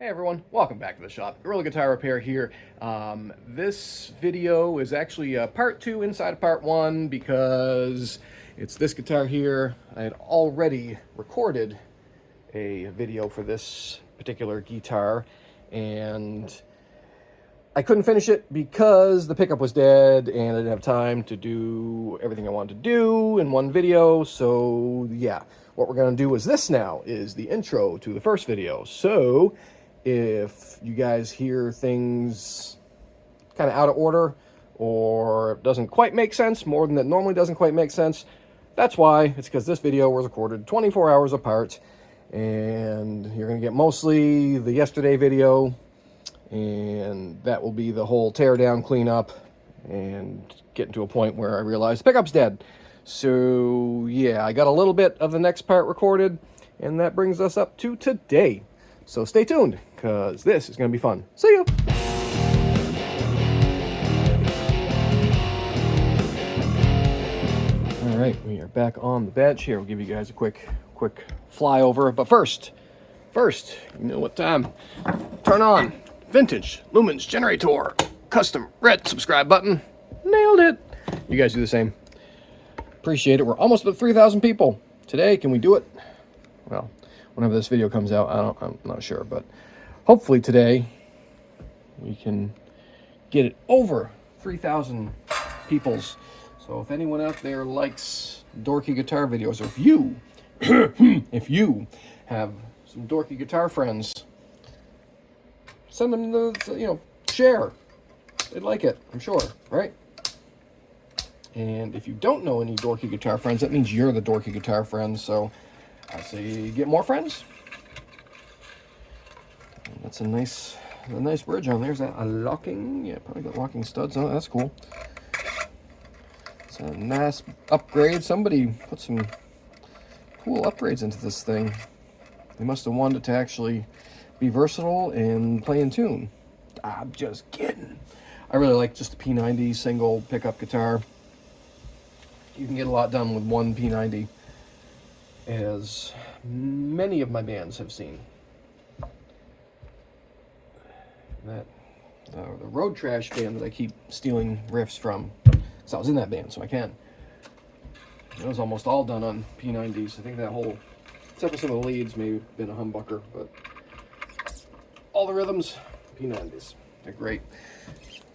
Hey everyone, welcome back to the shop. Gorilla Guitar Repair here. This video is actually part 2 inside of part 1 because it's this guitar here. I had already recorded a video for this particular guitar and I couldn't finish it because the pickup was dead and I didn't have time to do everything I wanted to do in one video. So yeah, what we're going to do is this now is the intro to the first video. So if you guys hear things kind of out of order or doesn't quite make sense, more than it normally doesn't quite make sense, that's why. It's because this video was recorded 24 hours apart and you're going to get mostly the yesterday video, and that will be the whole tear down, cleanup, and getting to a point where I realized the pickup's dead. So yeah, I got a little bit of the next part recorded, and that brings us up to today. So stay tuned, because this is going to be fun. See you! All right, we are back on the bench here. We'll give you guys a quick flyover. But first, you know what time? Turn on Vintage Lumens Generator. Custom red subscribe button. Nailed it. You guys do the same. Appreciate it. We're almost at 3,000 people. Today, can we do it? Well, whenever this video comes out, I'm not sure, but hopefully today we can get it over 3,000 peoples. So if anyone out there likes dorky guitar videos, or if you if you have some dorky guitar friends, send them the, share. They'd like it, I'm sure, right? And if you don't know any dorky guitar friends, that means you're the dorky guitar friend. So I say get more friends. And that's a nice bridge on there. Is that a locking? Yeah, probably got locking studs on it. That's cool. It's a nice upgrade. Somebody put some cool upgrades into this thing. They must have wanted it to actually be versatile and play in tune. I'm just kidding. I really like just a P90 single pickup guitar. You can get a lot done with one P90, as many of my bands have seen. That the Road Trash band that I keep stealing riffs from, because I was in that band, so I can. It was almost all done on P90s. I think that whole, except for some of the leads, may have been a humbucker, but all the rhythms, P90s. They're great.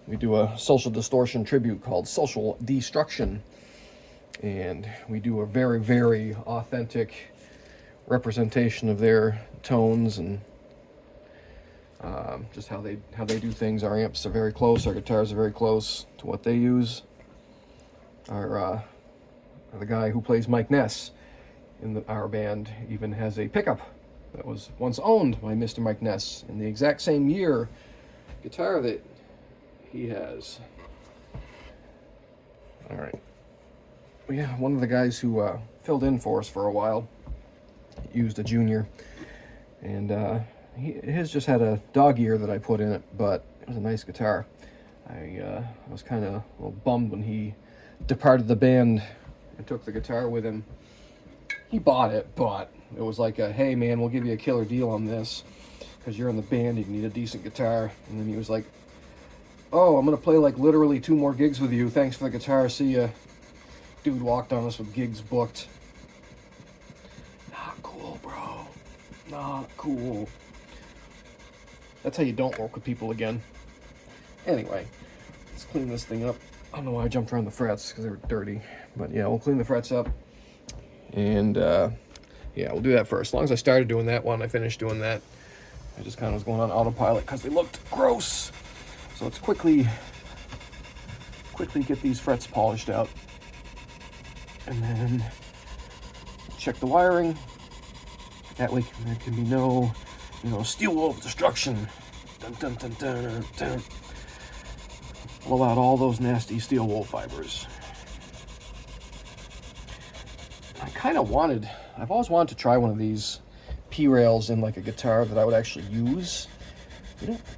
We do a Social Distortion tribute called Social Destruction, and we do a very, very authentic representation of their tones and just how they do things. Our amps are very close, our guitars are very close to what they use. The guy who plays Mike Ness in our band even has a pickup that was once owned by Mr. Mike Ness in the exact same year guitar that he has. All right. Yeah, one of the guys who filled in for us for a while used a Junior, and his just had a dog ear that I put in it, but it was a nice guitar. I was kind of a little bummed when he departed the band and took the guitar with him. He bought it, but it was like a, hey man, we'll give you a killer deal on this because you're in the band, you need a decent guitar. And then he was like, oh, I'm gonna play like literally 2 more gigs with you, thanks for the guitar, see ya. Dude walked on us with gigs booked. Not cool, bro. Not cool. That's how you don't work with people again. Anyway, let's clean this thing up. I don't know why I jumped around the frets, because they were dirty. But yeah, we'll clean the frets up. And yeah, we'll do that first. As long as I started doing that one, I finished doing that. I just kind of was going on autopilot because they looked gross. So let's quickly get these frets polished out. And then check the wiring. That way there can be no, steel wool destruction. Dun, dun, dun, dun, dun. Blow out all those nasty steel wool fibers. I've always wanted to try one of these P-rails in like a guitar that I would actually use.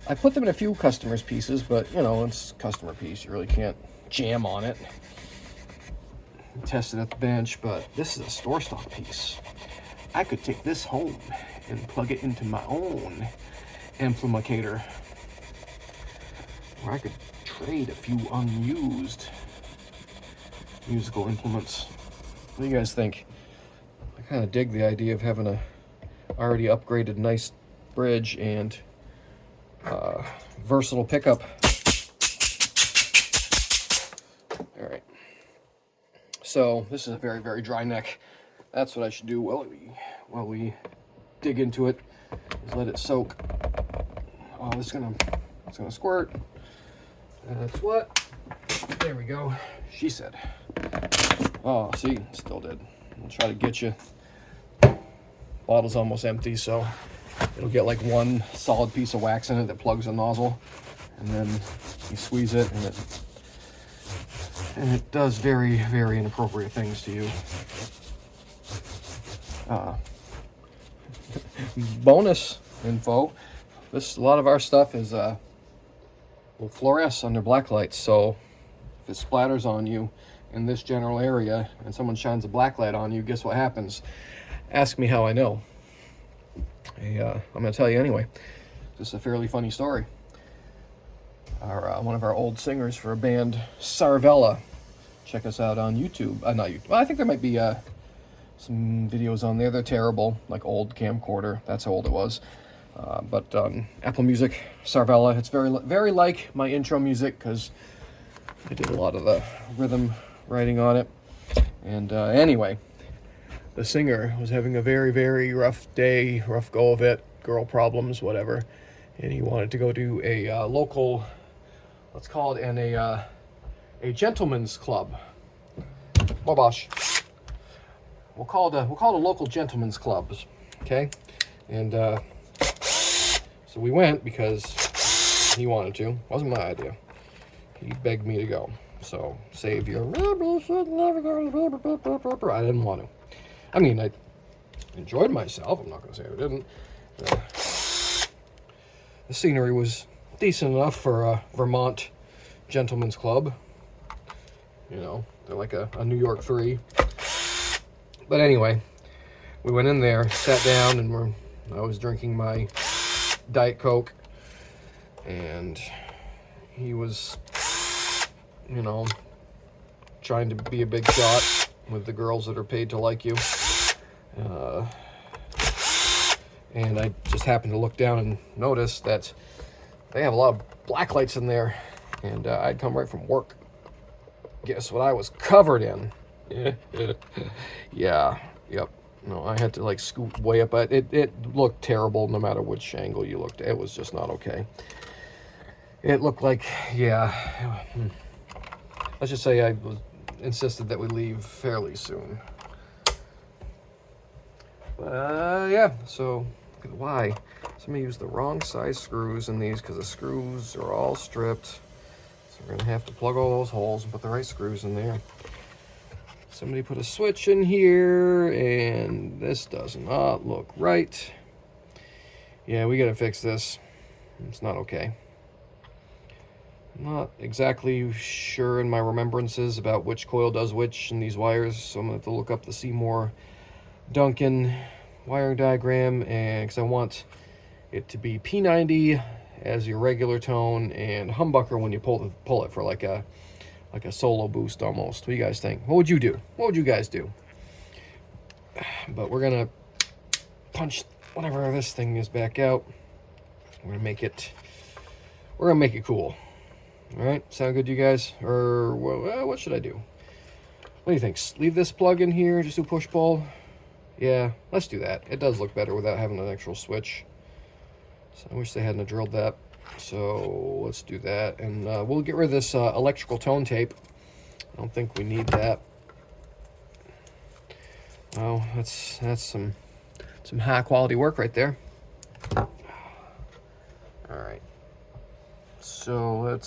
I put them in a few customers' pieces, but it's a customer piece. You really can't jam on it. Test it at the bench, but this is a store stock piece. I could take this home and plug it into my own amplificator where I could trade a few unused musical implements. What do you guys think? I kind of dig the idea of having a already upgraded nice bridge and versatile pickup. All right. So this is a very, very dry neck. That's what I should do while we dig into it, is let it soak. Oh, it's gonna squirt. That's what. There we go. She said. Oh, see, it still did. I'll try to get you. Bottle's almost empty, so it'll get like one solid piece of wax in it that plugs the nozzle, and then you squeeze it, and it does very, very inappropriate things to you. Bonus info: a lot of our stuff is will fluoresce under black lights, so if it splatters on you in this general area and someone shines a black light on you, guess what happens? Ask me how I know. I'm going to tell you anyway. This is a fairly funny story. One of our old singers for a band, Sarvella. Check us out on YouTube. Not YouTube. Well, I think there might be some videos on there. They're terrible, like old camcorder. That's how old it was. But Apple Music, Sarvella. It's very, very like my intro music because I did a lot of the rhythm writing on it. And anyway, the singer was having a very, very rough day, rough go of it, girl problems, whatever. And he wanted to go to a local, let's call it a gentleman's club. Bobosh. We'll call it a local gentleman's club, okay? And so we went because he wanted to. Wasn't my idea. He begged me to go. So save your. I didn't want to. I mean, I enjoyed myself. I'm not going to say I didn't. The scenery was decent enough for a Vermont gentleman's club. You know, they're like a New York 3. But anyway, we went in there, sat down, and I was drinking my Diet Coke, and he was, you know, trying to be a big shot with the girls that are paid to like you. And I just happened to look down and notice that they have a lot of black lights in there, and I'd come right from work. Guess what I was covered in? Yeah, yep. No, I had to like scoot way up. It looked terrible no matter which angle you looked at. It was just not okay. It looked like, yeah. Let's just say I insisted that we leave fairly soon. Yeah, so why? Somebody used the wrong size screws in these because the screws are all stripped. So we're gonna have to plug all those holes and put the right screws in there. Somebody put a switch in here, and this does not look right. Yeah, we gotta fix this. It's not okay. I'm not exactly sure in my remembrances about which coil does which in these wires, so I'm gonna have to look up the Seymour Duncan wiring diagram, and because I want it to be P90 as your regular tone and humbucker when you pull it for like a solo boost almost. What do you guys think? What would you do? What would you guys do? But we're gonna punch whatever this thing is back out. We're gonna make it cool. All right, sound good to you guys? Or what should I do? What do you think? Leave this plug in here, just do push-pull? Yeah, let's do that. It does look better without having an actual switch. So I wish they hadn't drilled that. So let's do that, and we'll get rid of this electrical tone tape. I don't think we need that. Oh, that's some high quality work right there. All right. So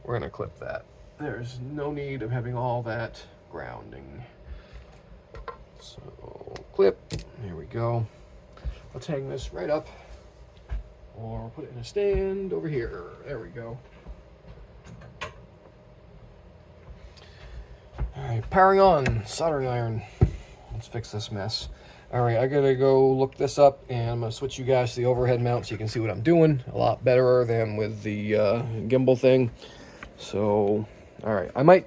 we're gonna clip that. There's no need of having all that grounding. So clip, there we go. Let's hang this right up, or put it in a stand over here. There we go. All right, powering on, soldering iron. Let's fix this mess. All right, I gotta go look this up, and I'm gonna switch you guys to the overhead mount so you can see what I'm doing. A lot better than with the gimbal thing. So, all right, I might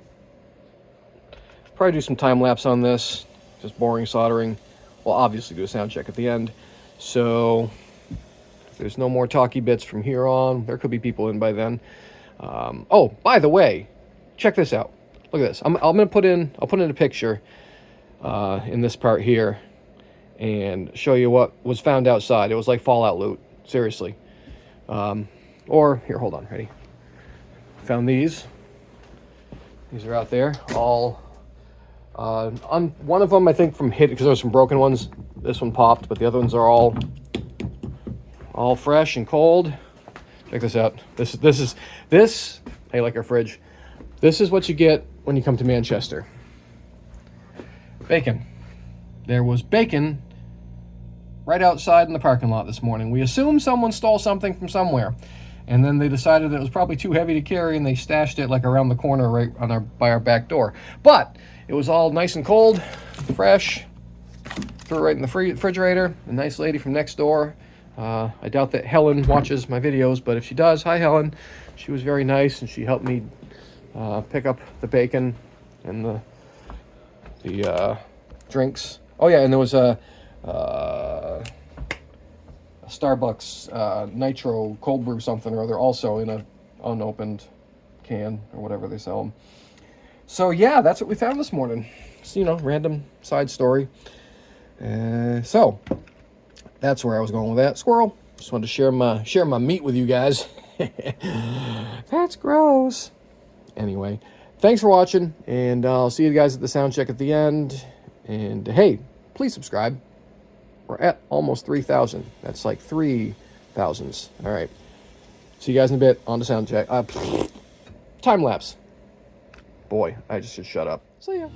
probably do some time lapse on this, just boring soldering. We'll obviously do a sound check at the end. So, if there's no more talky bits from here on. There could be people in by then. Oh, by the way, check this out. Look at this. I'll put in a picture in this part here and show you what was found outside. It was like Fallout loot, seriously. Or here, hold on, ready? Found these. These are out there, all on one of them, I think from hit, because there were some broken ones. This one popped, but the other ones are all fresh and cold. Check this out. This. Hey, like our fridge. This is what you get when you come to Manchester. Bacon. There was bacon right outside in the parking lot this morning. We assumed someone stole something from somewhere, and then they decided it was probably too heavy to carry, and they stashed it like around the corner right on by our back door. But it was all nice and cold, fresh. Threw it right in the refrigerator. A nice lady from next door. I doubt that Helen watches my videos, but if she does, hi Helen. She was very nice, and she helped me pick up the bacon and the drinks. Oh yeah, and there was a Starbucks Nitro cold brew something or other, also in a unopened can or whatever they sell them. So yeah, that's what we found this morning. Just, you know, random side story. So that's where I was going with that. Squirrel. Just wanted to share my meat with you guys. That's gross. Anyway, thanks for watching, and I'll see you guys at the sound check at the end. And hey, please subscribe. We're at almost 3,000. That's like 3,000s. All right. See you guys in a bit on the sound check. Time lapse. Boy, I just should shut up. See ya.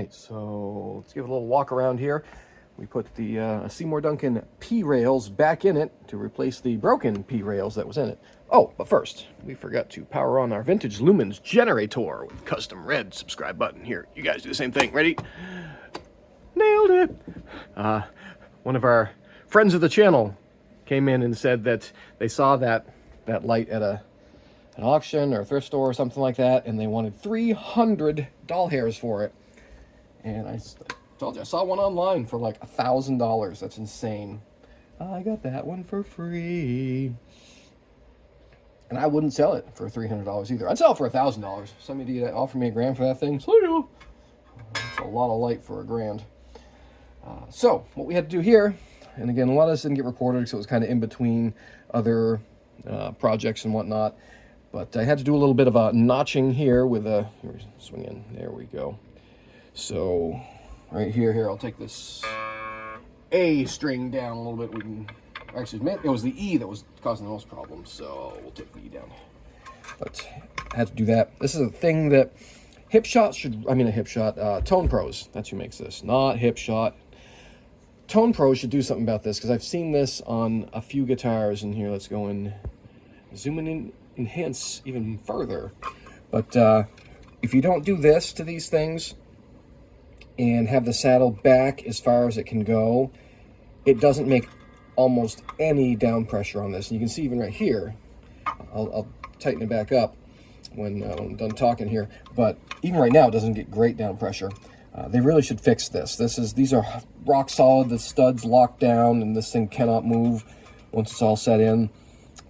So let's give it a little walk around here. We put the Seymour Duncan P-rails back in it to replace the broken P-rails that was in it. Oh, but first, we forgot to power on our vintage lumens generator with custom red subscribe button. Here, you guys do the same thing. Ready? Nailed it! One of our friends of the channel came in and said that they saw that light at an auction or a thrift store or something like that, and they wanted 300 doll hairs for it. And I told you, I saw one online for like $1,000. That's insane. I got that one for free. And I wouldn't sell it for $300 either. I'd sell it for $1,000. Somebody offer me $1,000 for that thing. So yeah. That's a lot of light for $1,000. So what we had to do here, and again, a lot of this didn't get recorded, so it was kind of in between other projects and whatnot. But I had to do a little bit of a notching here with a, swing in, there we go. So right here, I'll take this A string down a little bit. We can actually, it was the E that was causing the most problems, so we'll take the E down. But I had to do that. This is a thing that Tone Pros, that's who makes this, not Hipshot. Tone Pros should do something about this, because I've seen this on a few guitars. And here, let's go and zoom in, enhance even further. But if you don't do this to these things and have the saddle back as far as it can go, it doesn't make almost any down pressure on this. And you can see even right here, I'll tighten it back up when I'm done talking here, but even right now it doesn't get great down pressure. They really should fix this. These are rock solid, the studs locked down, and this thing cannot move once it's all set in.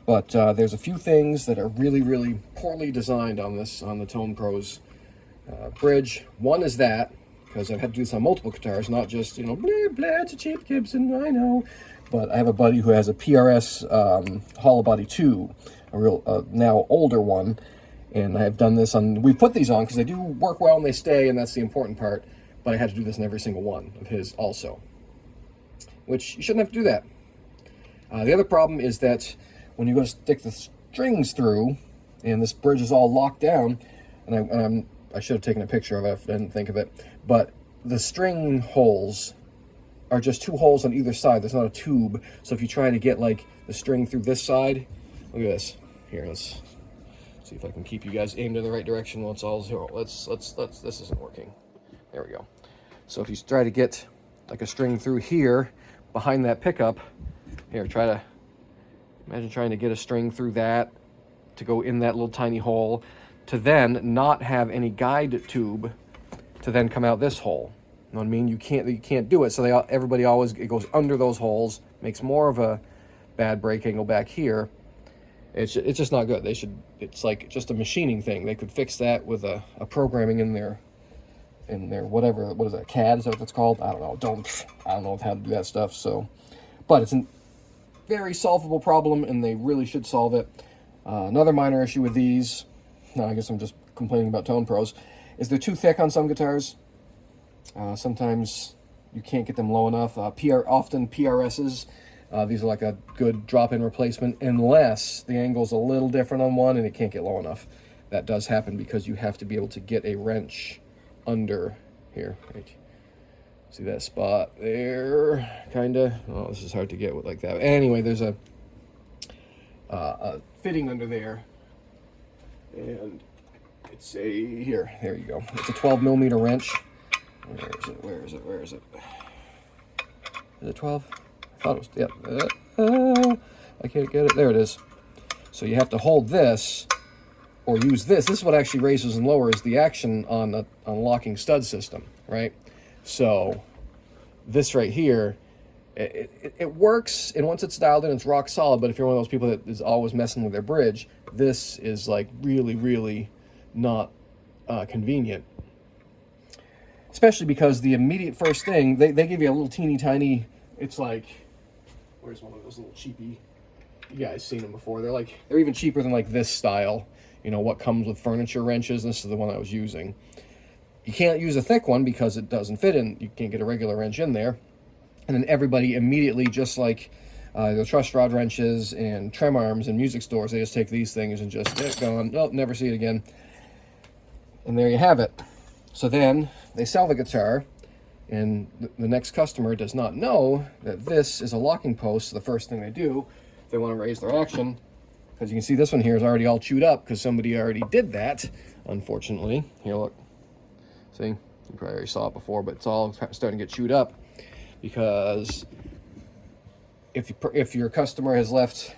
But there's a few things that are really, really poorly designed on the Tone Pros bridge. One is that, because I've had to do this on multiple guitars, not just, blah, blah, it's a cheap Gibson, I know. But I have a buddy who has a PRS Hollow Body 2, a real, now older one. And I have done this on, we put these on because they do work well and they stay, and that's the important part. But I had to do this in every single one of his also. Which, you shouldn't have to do that. The other problem is that when you go to stick the strings through, and this bridge is all locked down, and I should have taken a picture of it if I didn't think of it, but the string holes are just 2 holes on either side. There's not a tube. So if you try to get like the string through this side, look at this. Here, let's see if I can keep you guys aimed in the right direction. Well, it's all zero. This isn't working. There we go. So if you try to get like a string through here behind that pickup, here, imagine trying to get a string through that to go in that little tiny hole, to then not have any guide tube to then come out this hole. You know what I mean? You can't do it. So everybody always, it goes under those holes, makes more of a bad break angle back here. It's just not good. It's like just a machining thing. They could fix that with a programming in their whatever, what is that, CAD, is that what it's called? I don't know. I don't know how to do that stuff. So, but it's a very solvable problem, and they really should solve it. Another minor issue with these, no, I guess I'm just complaining about Tone Pros, is they're too thick on some guitars. Sometimes you can't get them low enough. Often PRSs, these are like a good drop-in replacement, unless the angle's a little different on one and it can't get low enough. That does happen because you have to be able to get a wrench under here. Right. See that spot there? Kinda. Oh, this is hard to get with like that. Anyway, there's a fitting under there, and it's there you go. It's a 12mm wrench. Where is it? Is it 12? I thought it was, yep. I can't get it. There it is. So you have to hold this or use this. This is what actually raises and lowers the action on a locking stud system, right? So this right here, it works, and once it's dialed in, it's rock solid. But if you're one of those people that is always messing with their bridge, this is like really, really not convenient. Especially because the immediate first thing, they give you a little teeny tiny, it's like, where's one of those little cheapy, you guys seen them before, they're even cheaper than like this style, what comes with furniture wrenches. This is the one I was using. You can't use a thick one because it doesn't fit in, you can't get a regular wrench in there. And then everybody immediately, just like the truss rod wrenches and trem arms in music stores, they just take these things and just, gone, nope, never see it again. And there you have it. So then they sell the guitar, and the next customer does not know that this is a locking post. So the first thing they do, if they want to raise their action, because you can see this one here is already all chewed up because somebody already did that, unfortunately. Here, look. See? You probably already saw it before, but it's all starting to get chewed up because if your customer has left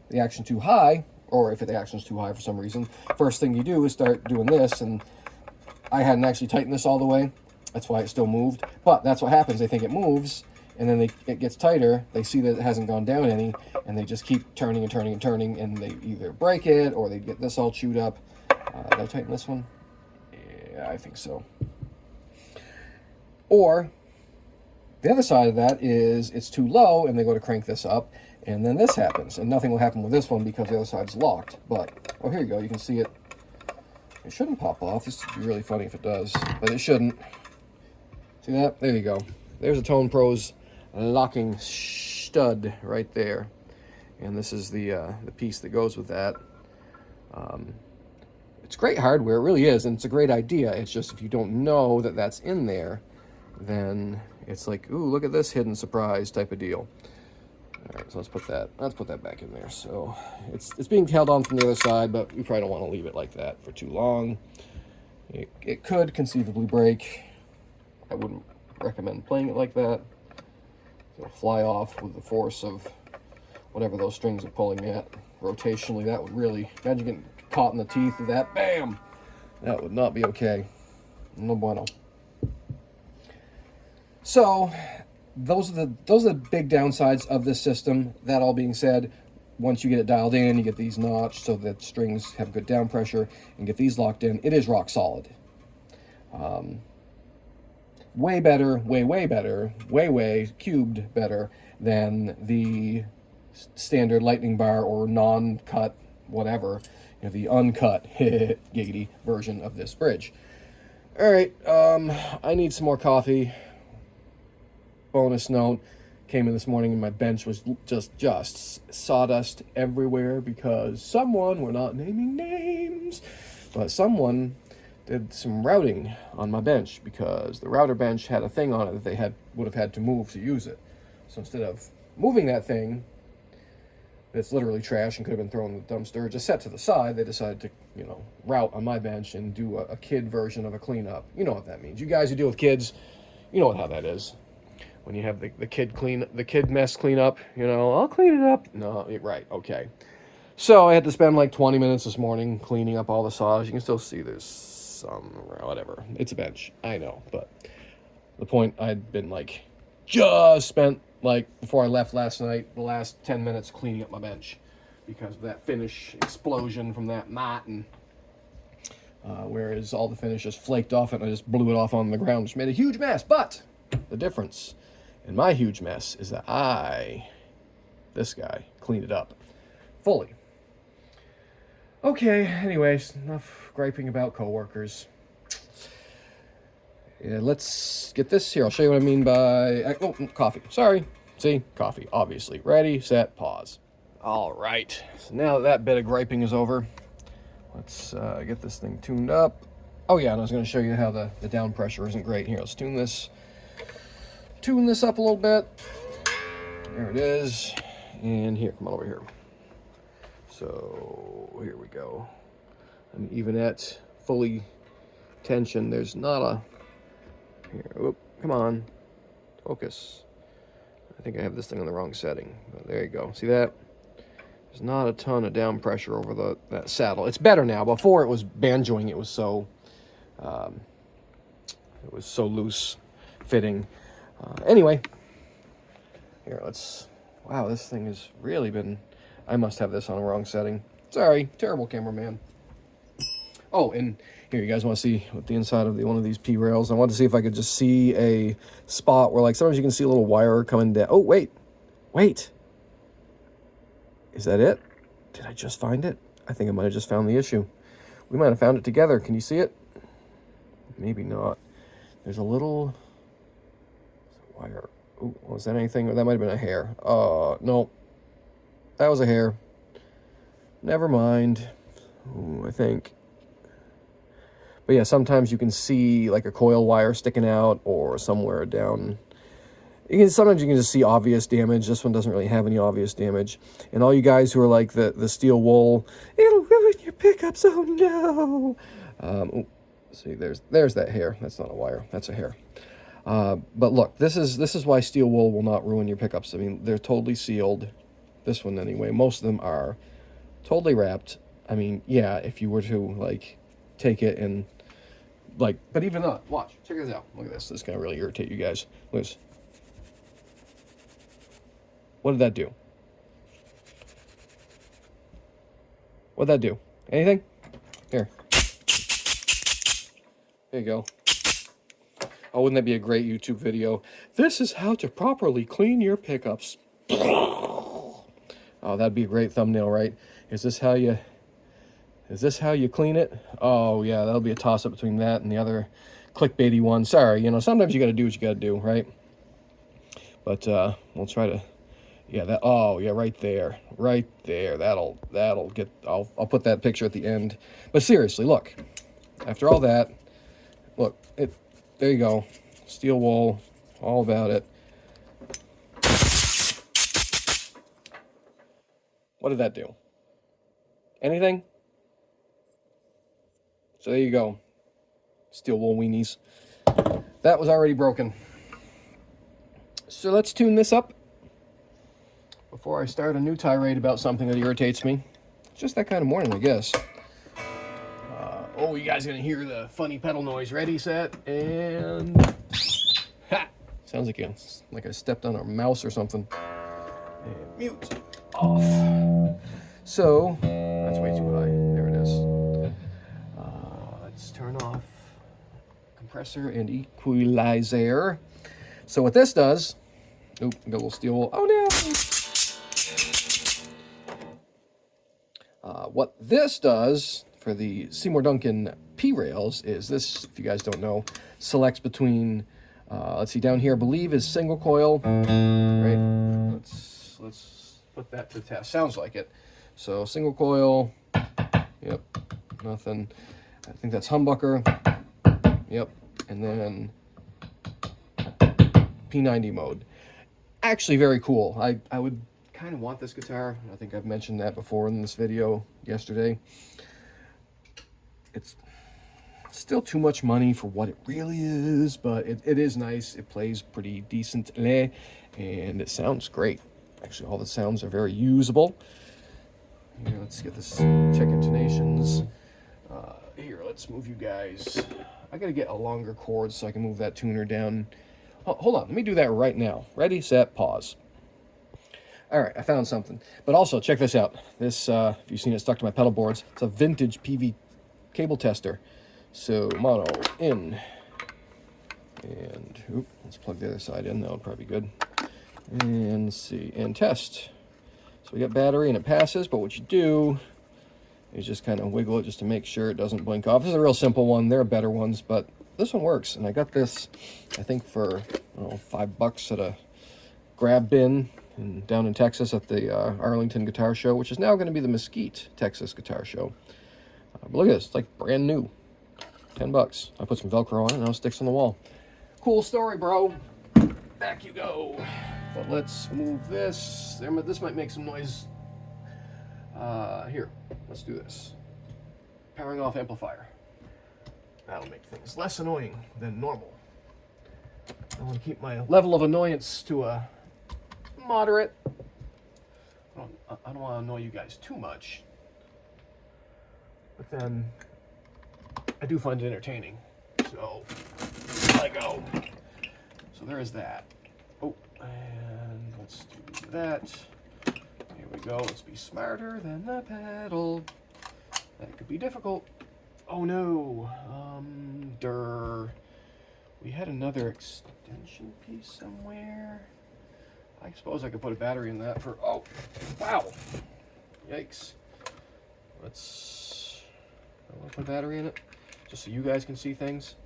the action too high, or if the action's too high for some reason, first thing you do is start doing this, and I hadn't actually tightened this all the way. That's why it still moved. But that's what happens. They think it moves, and then it gets tighter. They see that it hasn't gone down any, and they just keep turning and turning and turning, and they either break it or they get this all chewed up. Did I tighten this one? Yeah, I think so. Or the other side of that is it's too low, and they go to crank this up, and then this happens. And nothing will happen with this one because the other side's locked. But, oh, here you go. You can see it. It shouldn't pop off. This would be really funny if it does, but it shouldn't. See that? There you go. There's a Tone Pros locking stud right there. And this is the piece that goes with that. It's great hardware, it really is, and it's a great idea. It's just if you don't know that that's in there, then it's like, ooh, look at this hidden surprise type of deal. All right, so let's put that back in there. So it's being held on from the other side, but we probably don't want to leave it like that for too long. It could conceivably break. I wouldn't recommend playing it like that. It'll fly off with the force of whatever those strings are pulling at rotationally. That would really, imagine getting caught in the teeth of that. Bam! That would not be okay. No bueno. So those are the big downsides of this system. That all being said, once you get it dialed in, you get these notched so that strings have good down pressure, and get these locked in, it is rock solid. Way better, way better, way cubed better than the standard lightning bar or non-cut, whatever, the uncut giggity version of this bridge. All right, I need some more coffee. Bonus note, came in this morning and my bench was just sawdust everywhere because someone, we're not naming names, but someone did some routing on my bench because the router bench had a thing on it that they would have had to move to use it. So instead of moving that thing, that's literally trash and could have been thrown in the dumpster, just set to the side, they decided to, route on my bench and do a kid version of a cleanup. You know what that means. You guys who deal with kids, you know how that is. When you have the kid mess cleanup, I'll clean it up. No, right, okay. So I had to spend like 20 minutes this morning cleaning up all the saws. You can still see there's some, whatever. It's a bench, I know, but the point, I'd been just spent before I left last night, the last 10 minutes cleaning up my bench because of that finish explosion from that mat, and whereas all the finish just flaked off it and I just blew it off on the ground, which made a huge mess. But the difference in my huge mess is that this guy, cleaned it up fully. Okay, anyways, enough griping about coworkers. Yeah, let's get this here. I'll show you what I mean by... coffee. Sorry. See? Coffee, obviously. Ready, set, pause. All right. So now that bit of griping is over, let's get this thing tuned up. Oh, yeah, and I was going to show you how the down pressure isn't great. Here, let's tune this up a little bit. There it is. And here, come on over here. So, here we go. I'm even at fully tension. There's not a... Here, whoop, come on, focus. I think I have this thing on the wrong setting, but there you go. See that? There's not a ton of down pressure over that saddle. It's better now. Before it was banjoing. It was so loose fitting. Anyway, here wow, this thing has really been. I must have this on the wrong setting. Sorry, terrible cameraman. Oh, and here, you guys want to see what the inside of one of these P rails. I wanted to see if I could just see a spot where, sometimes you can see a little wire coming down. Oh, wait. Is that it? Did I just find it? I think I might have just found the issue. We might have found it together. Can you see it? Maybe not. There's a little wire. Oh, was that anything? That might have been a hair. No. That was a hair. Never mind. Ooh, I think. But yeah, sometimes you can see a coil wire sticking out or somewhere down. Sometimes you can just see obvious damage. This one doesn't really have any obvious damage. And all you guys who are the steel wool, it'll ruin your pickups. Oh no. See, there's that hair. That's not a wire. That's a hair. But look, this is why steel wool will not ruin your pickups. I mean, they're totally sealed. This one anyway. Most of them are totally wrapped. I mean, yeah, if you were to take it and but even not. Watch. Check this out. Look at this. This is gonna really irritate you guys. Look at this. What did that do? What'd that do? Anything? Here. There you go. Oh, wouldn't that be a great YouTube video? This is how to properly clean your pickups. Oh, that'd be a great thumbnail, right? Is this how you clean it? Oh, yeah, that'll be a toss-up between that and the other clickbaity one. Sorry, sometimes you got to do what you got to do, right? But we'll try to, yeah, that, oh yeah, right there, that'll get, I'll put that picture at the end. But seriously, look, after all that, look, there you go, steel wool, all about it. What did that do? Anything? So there you go, steel wool weenies. That was already broken. So let's tune this up before I start a new tirade about something that irritates me. It's just that kind of morning, I guess. Oh, you guys are gonna hear the funny pedal noise. Ready, set, and ha! Sounds like I stepped on a mouse or something. And mute off. So that's way too high. There it is. Let's turn off compressor and equalizer. So what this does, oop, got a little steel wool. Oh no! What this does for the Seymour Duncan P rails is this, if you guys don't know, selects between, let's see, down here I believe is single coil, right? Let's put that to the test. Sounds like it. So single coil, yep, nothing. I think that's humbucker, yep, and then P90 mode. Actually very cool. I would kind of want this guitar. I think I've mentioned that before in this video yesterday. It's still too much money for what it really is, but it is nice. It plays pretty decently, and it sounds great. Actually, all the sounds are very usable. Here, let's get this, check intonations. Here, let's move you guys. I gotta get a longer chord so I can move that tuner down. Oh, hold on, let me do that right now. Ready, set, pause. All right, I found something. But also, check this out. This, if you've seen it stuck to my pedal boards, it's a vintage PV cable tester. So, mono, in. And, oop, let's plug the other side in. That'll probably be good. And, let's see, and test. So we got battery and it passes, but what you do is just kind of wiggle it just to make sure it doesn't blink off. This is a real simple one. There are better ones, but this one works. And I got this, I think, for, I don't know, $5 at a grab bin down in Texas at the Arlington Guitar Show, which is now going to be the Mesquite, Texas Guitar Show. But look at this, it's like brand new. $10. I put some Velcro on it, and now it sticks on the wall. Cool story, bro. Back you go. But let's move this. This might make some noise. Here, let's do this. Powering off amplifier. That'll make things less annoying than normal. I want to keep my level of annoyance to a moderate. I don't want to annoy you guys too much. But then, I do find it entertaining. So, let go. So there is that. Oh, and let's do that. Here we go. Let's be smarter than the pedal. That could be difficult. Oh no. We had another extension piece somewhere. I suppose I could put a battery in that for, oh, wow. Yikes. I want to put a battery in it, just so you guys can see things.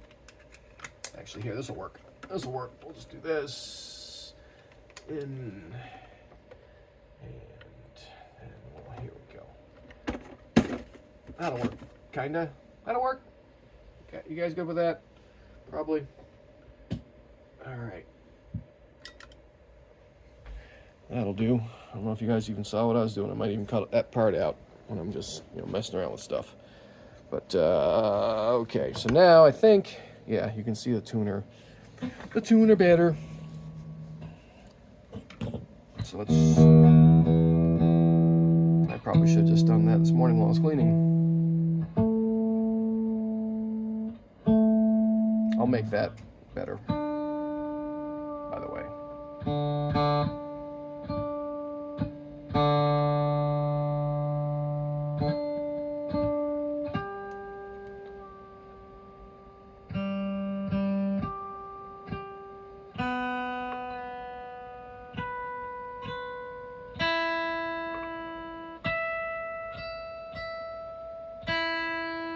Actually, here, this will work. This will work. We'll just do this. In. And well, here we go. That'll work. Kinda. That'll work. Okay, you guys good with that? Probably. Alright. That'll do. I don't know if you guys even saw what I was doing. I might even cut that part out when I'm just, messing around with stuff. But, okay. So now I think, yeah, you can see the tuner. The tuner better. So let's... I probably should have just done that this morning while I was cleaning. I'll make that better, by the way.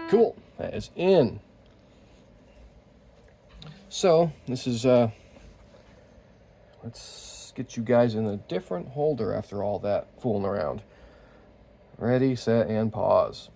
Cool, that is in. So, this is, Let's get you guys in a different holder after all that fooling around. Ready, set, and pause.